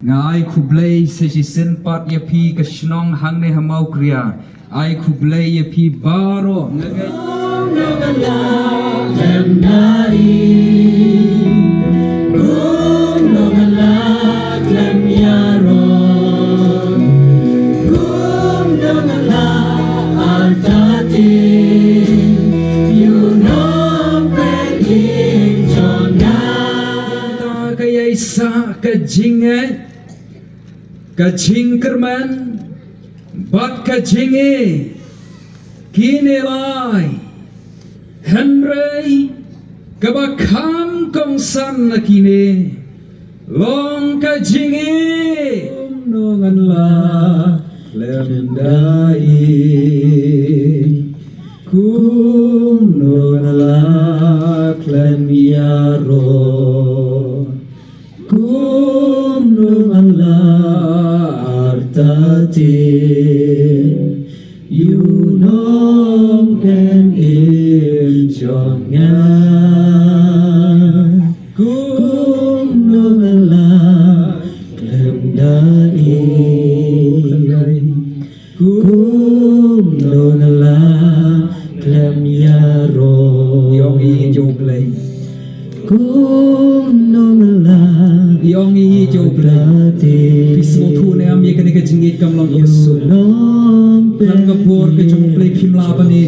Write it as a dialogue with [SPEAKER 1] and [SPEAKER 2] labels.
[SPEAKER 1] Ngai kublei sesi senpat ya pi kesnong hang ne hamau kriya. Ai kublei ya pi baro ngagai. Sa kajinge kajing kerman bat kajinge kinelai Henry kabakam kongsan na kine long kajinge nongan la lemdai kum nongan la klemiaro kum nungan la artate yunong ken iljonga kum nungan la lemdai kum nungan la lemyaro yongi joblay kum nungan la yongi joblate pismo thu ne am ye kane ke jingit kam long yesu nan ka por ke jong play phim la bani